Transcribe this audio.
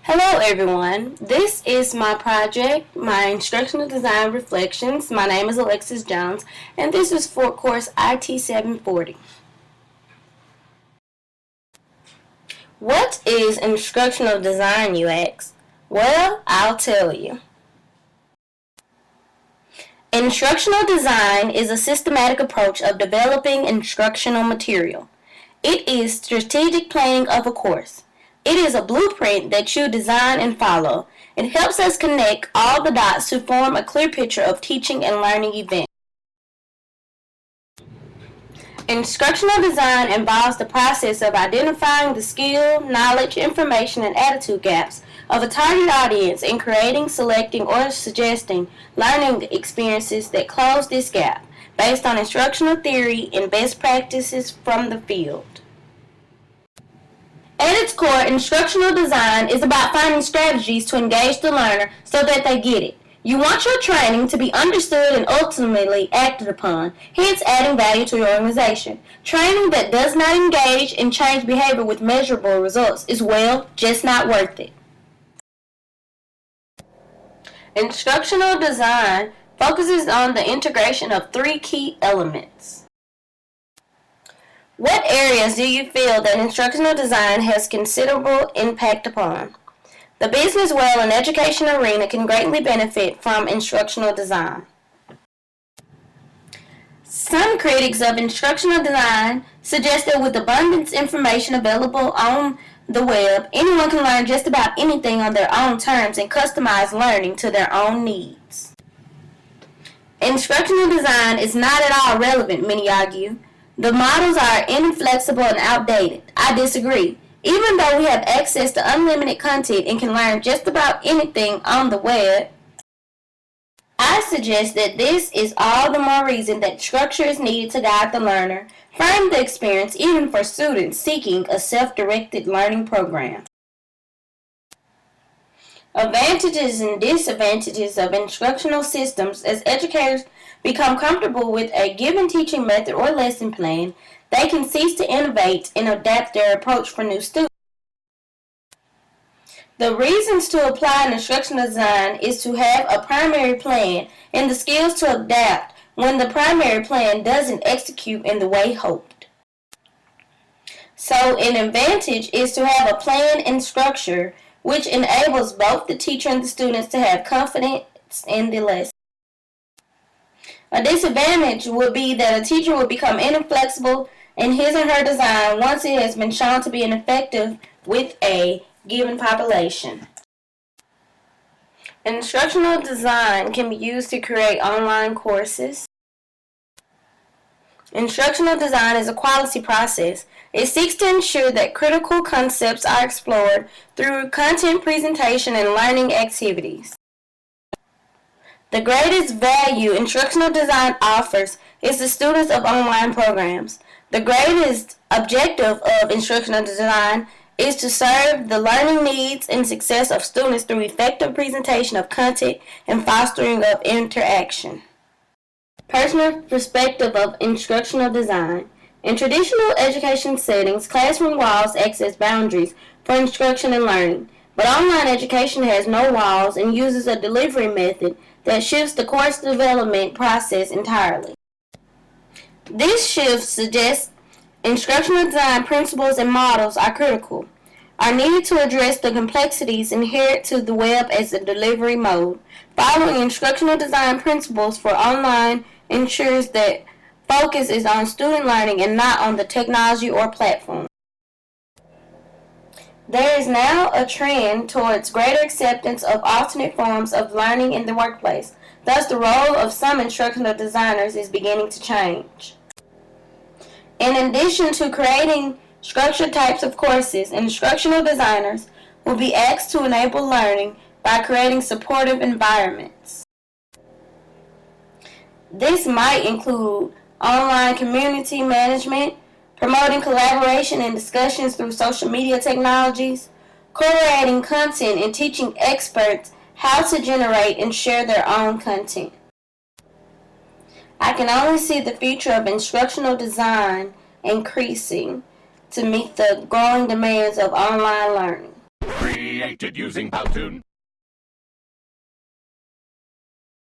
Hello everyone, this is my project, my Instructional Design Reflections. My name is Alexis Jones and this is for course IT 740. What is instructional design, you ask? Well, I'll tell you. Instructional design is a systematic approach of developing instructional material. It is strategic planning of a course. It is a blueprint that you design and follow. It helps us connect all the dots to form a clear picture of teaching and learning events. Instructional design involves the process of identifying the skill, knowledge, information, and attitude gaps of a target audience and creating, selecting, or suggesting learning experiences that close this gap based on instructional theory and best practices from the field. At its core, instructional design is about finding strategies to engage the learner so that they get it. You want your training to be understood and ultimately acted upon, hence adding value to your organization. Training that does not engage and change behavior with measurable results is, well, just not worth it. Instructional design focuses on the integration of three key elements. What areas do you feel that instructional design has considerable impact upon? The business, well, and education arena can greatly benefit from instructional design. Some critics of instructional design suggest that with abundant information available on the web, anyone can learn just about anything on their own terms and customize learning to their own needs. Instructional design is not at all relevant, many argue. The models are inflexible and outdated. I disagree. Even though we have access to unlimited content and can learn just about anything on the web, I suggest that this is all the more reason that structure is needed to guide the learner, frame the experience even for students seeking a self-directed learning program. Advantages and disadvantages of instructional systems. As educators become comfortable with a given teaching method or lesson plan, they can cease to innovate and adapt their approach for new students. The reasons to apply an instructional design is to have a primary plan and the skills to adapt when the primary plan doesn't execute in the way hoped. So an advantage is to have a plan and structure which enables both the teacher and the students to have confidence in the lesson. A disadvantage would be that a teacher would become inflexible in his or her design once it has been shown to be ineffective with a given population. Instructional design can be used to create online courses. Instructional design is a quality process. It seeks to ensure that critical concepts are explored through content presentation and learning activities. The greatest value instructional design offers is the students of online programs. The greatest objective of instructional design is to serve the learning needs and success of students through effective presentation of content and fostering of interaction. Personal perspective of instructional design. In traditional education settings, classroom walls act as boundaries for instruction and learning, but online education has no walls and uses a delivery method that shifts the course development process entirely. This shift suggests instructional design principles and models are needed to address the complexities inherent to the web as a delivery mode. Following instructional design principles for online ensures that focus is on student learning and not on the technology or platform. There is now a trend towards greater acceptance of alternate forms of learning in the workplace. Thus, the role of some instructional designers is beginning to change. In addition to creating structured types of courses, instructional designers will be asked to enable learning by creating supportive environments. This might include online community management, promoting collaboration and discussions through social media technologies, curating content and teaching experts how to generate and share their own content. I can only see the future of instructional design increasing to meet the growing demands of online learning. created using Powtoon.